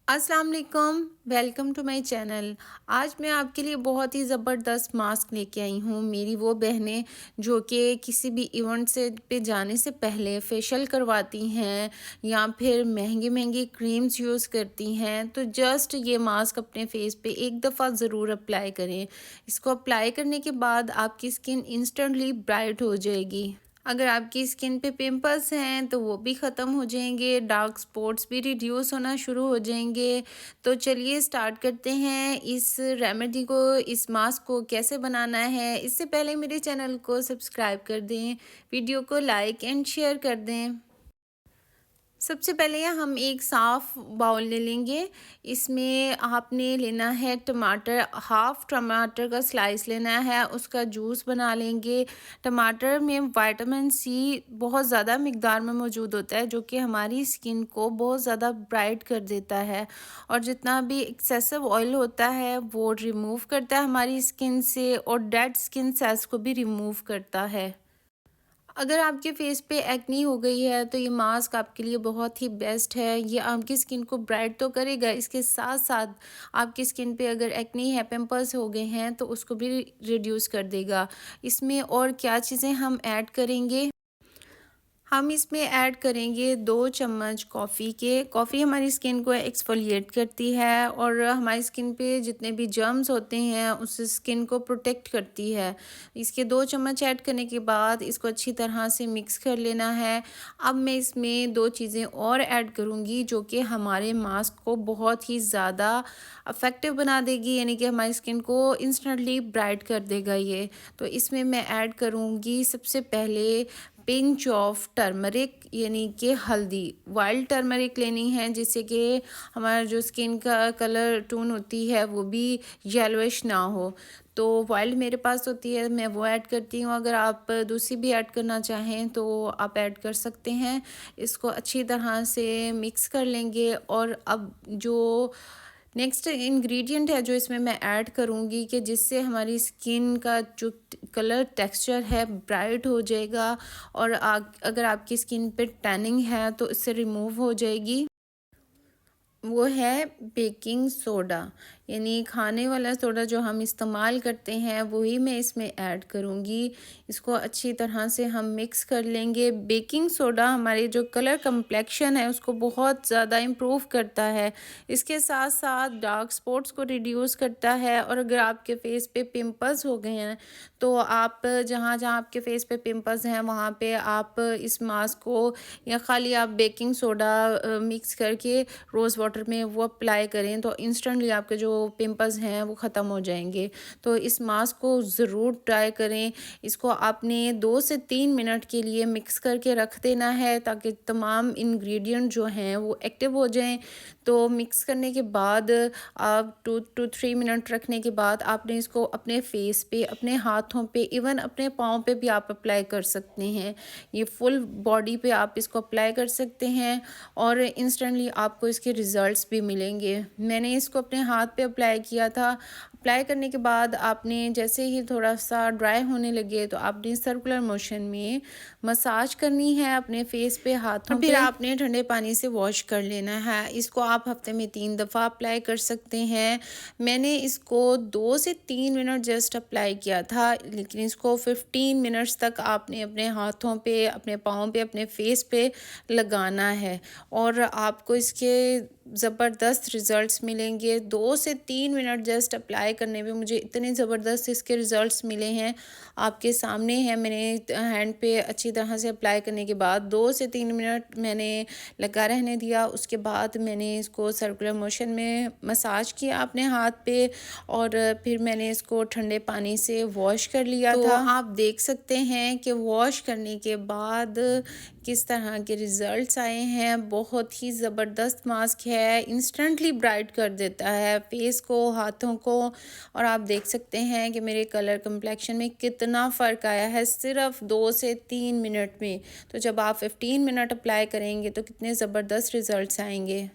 अस्सलाम वालेकुम, welcome to my channel. आज मैं आपके लिए बहुत ही ज़बरदस्त मास्क लेके आई हूँ। मेरी वो बहनें जो कि किसी भी इवेंट से पे जाने से पहले फेशियल करवाती हैं या फिर महंगी-महंगी क्रीम्स यूज़ करती हैं, तो जस्ट ये मास्क अपने फेस पे एक दफ़ा ज़रूर अप्लाई करें। इसको अप्लाई करने के बाद आपकी स्किन इंस्टेंटली ब्राइट हो जाएगी। अगर आपकी स्किन पे पिंपल्स हैं तो वो भी ख़त्म हो जाएंगे, डार्क स्पॉट्स भी रिड्यूस होना शुरू हो जाएंगे। तो चलिए स्टार्ट करते हैं इस रेमेडी को, इस मास्क को कैसे बनाना है। इससे पहले मेरे चैनल को सब्सक्राइब कर दें, वीडियो को लाइक एंड शेयर कर दें। सबसे पहले हम एक साफ़ बाउल ले लेंगे। इसमें आपने लेना है टमाटर, हाफ़ टमाटर का स्लाइस लेना है, उसका जूस बना लेंगे। टमाटर में विटामिन सी बहुत ज़्यादा मिक़दार में मौजूद होता है, जो कि हमारी स्किन को बहुत ज़्यादा ब्राइट कर देता है और जितना भी एक्सेसिव ऑयल होता है वो रिमूव करता है हमारी स्किन से, और डेड स्किन सेल्स को भी रिमूव करता है। अगर आपके फेस पे एक्नी हो गई है तो ये मास्क आपके लिए बहुत ही बेस्ट है। ये आपकी स्किन को ब्राइट तो करेगा, इसके साथ साथ आपकी स्किन पे अगर एक्नी है, पिंपल्स हो गए हैं, तो उसको भी रिड्यूस कर देगा। इसमें और क्या चीज़ें हम ऐड करेंगे, हम इसमें ऐड करेंगे 2 चम्मच कॉफ़ी के। कॉफ़ी हमारी स्किन को एक्सफोलिएट करती है और हमारी स्किन पे जितने भी जर्म्स होते हैं उस स्किन को प्रोटेक्ट करती है। इसके 2 चम्मच ऐड करने के बाद इसको अच्छी तरह से मिक्स कर लेना है। अब मैं इसमें 2 चीज़ें और ऐड करूँगी जो कि हमारे मास्क को बहुत ही ज़्यादा इफ़ेक्टिव बना देगी, यानी कि हमारी स्किन को इंस्टेंटली ब्राइट कर देगा ये। तो इसमें मैं ऐड करूँगी सबसे पहले पिंच ऑफ टर्मरिक, यानी कि हल्दी। वाइल्ड टर्मरिक लेनी है जिससे कि हमारा जो स्किन का कलर टोन होती है वो भी येलोइश ना हो। तो वाइल्ड मेरे पास होती है, मैं वो ऐड करती हूँ। अगर आप दूसरी भी ऐड करना चाहें तो आप ऐड कर सकते हैं। इसको अच्छी तरह से मिक्स कर लेंगे और अब जो नेक्स्ट इंग्रेडिएंट है जो इसमें मैं ऐड करूँगी कि जिससे हमारी स्किन का जो कलर टेक्सचर है ब्राइट हो जाएगा और अगर आपकी स्किन पे टैनिंग है तो इससे रिमूव हो जाएगी। वो है बेकिंग सोडा, यानी खाने वाला सोडा जो हम इस्तेमाल करते हैं वही मैं इसमें ऐड करूँगी। इसको अच्छी तरह से हम मिक्स कर लेंगे। बेकिंग सोडा हमारे जो कलर कम्प्लेक्शन है उसको बहुत ज़्यादा इम्प्रूव करता है। इसके साथ साथ डार्क स्पॉट्स को रिड्यूस करता है, और अगर आपके फेस पे पिंपल्स हो गए हैं तो आप जहाँ जहाँ आपके फेस पे पिंपल्स हैं वहाँ पे आप इस मास्क को या खाली आप बेकिंग सोडा मिक्स करके रोज़ वाटर में वो अप्लाई करें तो इंस्टेंटली आपके जो पिंपल्स हैं वो ख़त्म हो जाएंगे। तो इस मास्क को ज़रूर ट्राई करें। इसको आपने 2 से 3 मिनट के लिए मिक्स करके रख देना है ताकि तमाम इंग्रेडिएंट जो हैं वो एक्टिव हो जाएं। तो मिक्स करने के बाद आप 2 टू 3 मिनट रखने के बाद आपने इसको अपने फेस पे, अपने हाथों पे, इवन अपने पाँव पे भी आप अप्लाई कर सकते हैं। ये फुल बॉडी पे आप इसको अप्लाई कर सकते हैं और इंस्टेंटली आपको इसके रिज़ल्ट्स भी मिलेंगे। मैंने इसको अपने हाथ पे अप्लाई किया था। अप्लाई करने के बाद आपने जैसे ही थोड़ा-सा ड्राई होने लगे तो आपने सर्कुलर मोशन में मसाज करनी है अपने फेस पे, हाथों पे। फिर आपने ठंडे पानी से वॉश कर लेना है। इसको आप हफ़्ते में 3 दफ़ा अप्लाई कर सकते हैं। मैंने इसको 2 से 3 मिनट जस्ट अप्लाई किया था, लेकिन इसको 15 मिनट्स तक आपने अपने हाथों पे, अपने पाँव पे, अपने फेस पे लगाना है और आपको इसके ज़बरदस्त रिज़ल्ट्स मिलेंगे। 2 से 3 मिनट जस्ट अप्लाई करने में मुझे इतने ज़बरदस्त इसके रिज़ल्ट्स मिले हैं, आपके सामने हैं। मैंने हैंड पे अच्छी तरह से अप्लाई करने के बाद 2 से 3 मिनट मैंने लगा रहने दिया। उसके बाद मैंने इसको सर्कुलर मोशन में मसाज किया अपने हाथ पे और फिर मैंने इसको ठंडे पानी से वॉश कर लिया था। आप देख सकते हैं कि वॉश करने के बाद किस तरह के रिज़ल्ट्स आए हैं। बहुत ही ज़बरदस्त मास्क है, इंस्टेंटली ब्राइट कर देता है फेस को, हाथों को, और आप देख सकते हैं कि मेरे कलर कम्प्लेक्शन में कितना फ़र्क आया है सिर्फ़ 2 से 3 मिनट में। तो जब आप 15 मिनट अप्लाई करेंगे तो कितने ज़बरदस्त रिज़ल्ट्स आएंगे।